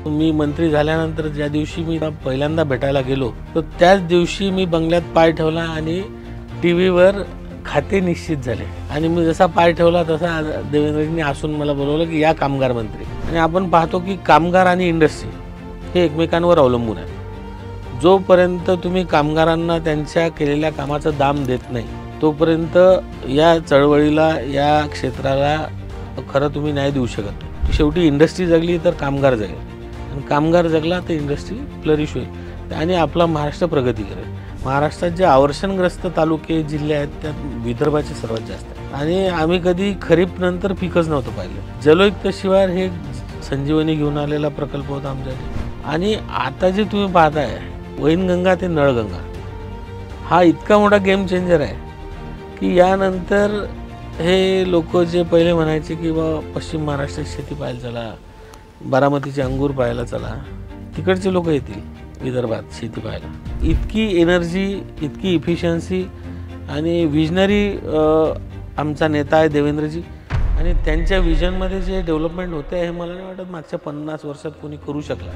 मी मंत्री झाल्यानंतर ज्या दिवशी मी पहिल्यांदा भेटायला गेलो तर त्याच दिवशी मी बंगल्यात पाय ठेवला आणि टीव्हीवर खाते निश्चित झाले आणि मी जसा पाय ठेवला तसा देवेंद्रजींनी हसून मला बोलवलं की या कामगार मंत्री। आणि आपण पाहतो की कामगार आणि इंडस्ट्री हे एकमेकांवर अवलंबून आहे। जोपर्यंत तुम्ही कामगारांना त्यांच्या केलेल्या कामाचं दाम देत नाही तोपर्यंत या चळवळीला या क्षेत्राला खरं तुम्ही न्याय देऊ शकत नाही। शेवटी इंडस्ट्री जगली तर कामगार जगेल आणि कामगार जगला तर इंडस्ट्री फ्लरिश होईल आणि आपला महाराष्ट्र प्रगती करेल। महाराष्ट्रात जे आवर्षणग्रस्त तालुके जिल्हे आहेत त्यात विदर्भाचे सर्वात जास्त आहेत आणि आम्ही कधी खरीप नंतर पिकच नव्हतं पाहिलं। जलयुक्त शिवार हे संजीवनी घेऊन आलेला प्रकल्प होता आमच्याकडे आणि आता जे तुम्ही पाहताय वैनगंगा ते नळगंगा हा इतका मोठा गेम चेंजर आहे की यानंतर हे लोक जे पहिले म्हणायचे की बाबा पश्चिम महाराष्ट्रात शेती पाहायला चला, बारामतीचे अंगूर पाहायला चला, तिकडचे लोक येतील विदर्भात शेती पाहायला। इतकी एनर्जी, इतकी इफिशियन्सी आणि विजनरी आमचा नेता आहे देवेंद्रजी आणि त्यांच्या विजनमध्ये जे डेव्हलपमेंट होते हे मला नाही वाटत मागच्या 50 वर्षात कोणी करू शकला।